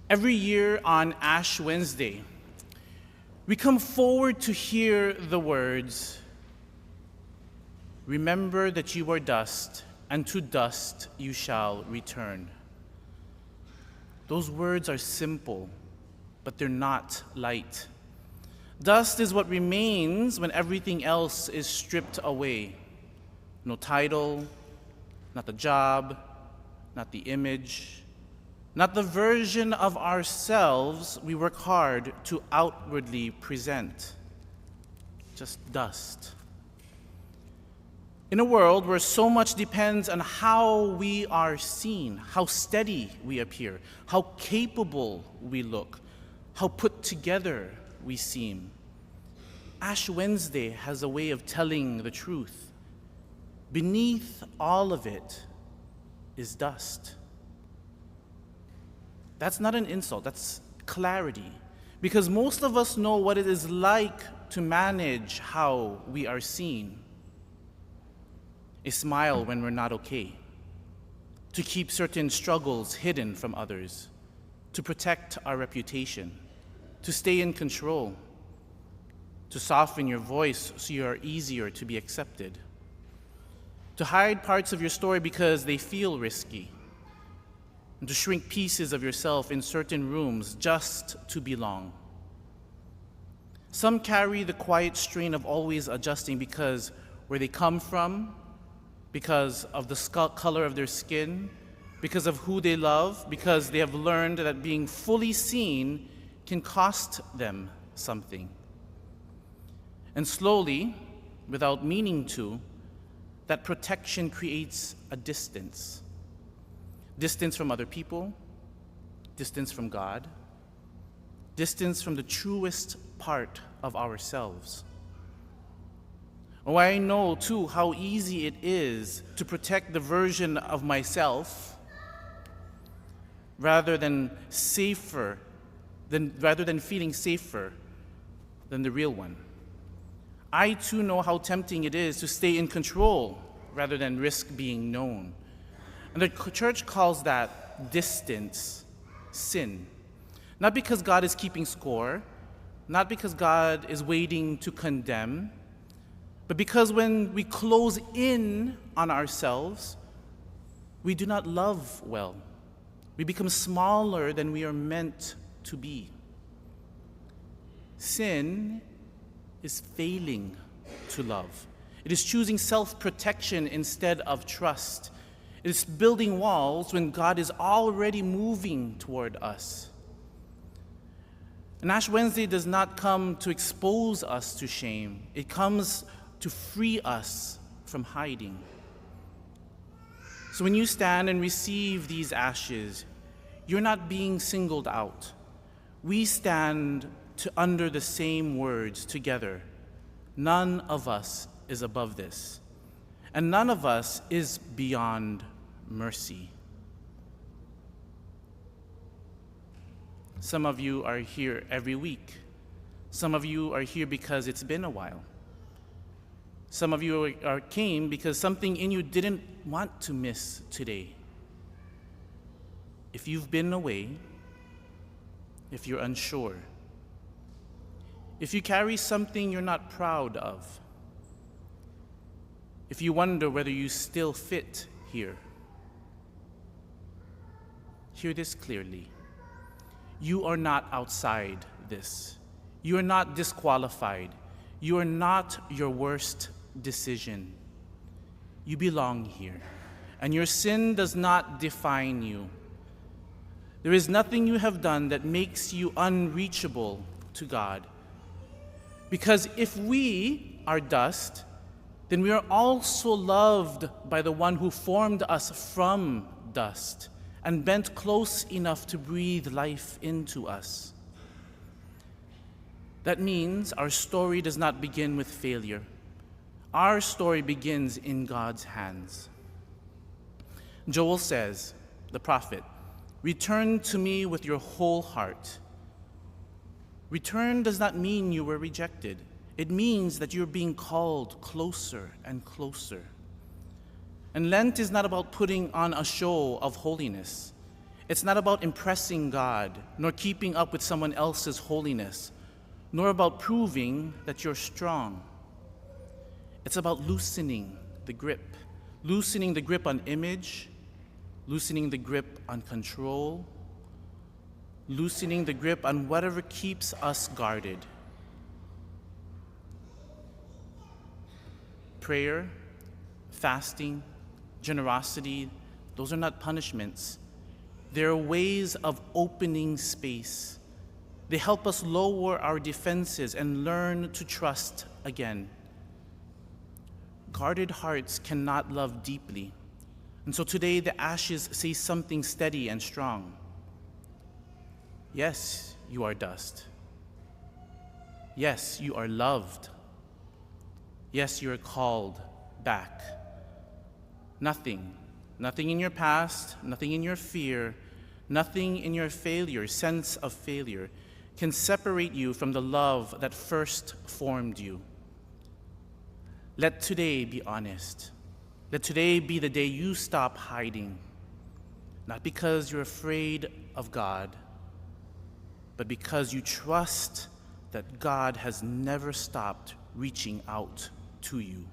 Every year on Ash Wednesday, we come forward to hear the words, "Remember that you are dust, and to dust you shall return." Those words are simple, but they're not light. Dust is what remains when everything else is stripped away. No title, not the job, not the image, not the version of ourselves we work hard to outwardly present. Just dust. In a world where so much depends on how we are seen, how steady we appear, how capable we look, how put together we seem, Ash Wednesday has a way of telling the truth. Beneath all of it is dust. That's not an insult, that's clarity. Because most of us know what it is like to manage how we are seen. A smile when we're not okay, to keep certain struggles hidden from others, to protect our reputation, to stay in control, to soften your voice so you are easier to be accepted, to hide parts of your story because they feel risky, and to shrink pieces of yourself in certain rooms just to belong. Some carry the quiet strain of always adjusting because where they come from, because of the color of their skin, because of who they love, because they have learned that being fully seen can cost them something. And slowly, without meaning to, that protection creates a distance. Distance from other people, distance from God, distance from the truest part of ourselves. Oh, I know too how easy it is to protect the version of myself rather than feeling safer than the real one. I too know how tempting it is to stay in control rather than risk being known. And the church calls that distance sin. Not because God is keeping score, not because God is waiting to condemn, but because when we close in on ourselves, we do not love well. We become smaller than we are meant to be. Sin is failing to love. It is choosing self-protection instead of trust. It is building walls when God is already moving toward us. And Ash Wednesday does not come to expose us to shame. It comes to free us from hiding. So when you stand and receive these ashes, you're not being singled out. We stand under the same words together. None of us is above this, and none of us is beyond mercy. Some of you are here every week. Some of you are here because it's been a while. Some of you came because something in you didn't want to miss today. If you've been away, if you're unsure, if you carry something you're not proud of, if you wonder whether you still fit here, hear this clearly. You are not outside this. You are not disqualified. You are not your worst decision. You belong here, and your sin does not define you. There is nothing you have done that makes you unreachable to God. Because if we are dust, then we are also loved by the one who formed us from dust and bent close enough to breathe life into us. That means our story does not begin with failure. Our story begins in God's hands. Joel says, the prophet, "Return to me with your whole heart." Return does not mean you were rejected. It means that you're being called closer and closer. And Lent is not about putting on a show of holiness. It's not about impressing God, nor keeping up with someone else's holiness, nor about proving that you're strong. It's about loosening the grip on image, loosening the grip on control, loosening the grip on whatever keeps us guarded. Prayer, fasting, generosity, those are not punishments. They're ways of opening space. They help us lower our defenses and learn to trust again. Guarded hearts cannot love deeply. And so today the ashes say something steady and strong. Yes, you are dust. Yes, you are loved. Yes, you are called back. Nothing in your past, nothing in your fear, nothing in your failure, sense of failure, can separate you from the love that first formed you. Let today be honest. Let today be the day you stop hiding, not because you're afraid of God, but because you trust that God has never stopped reaching out to you.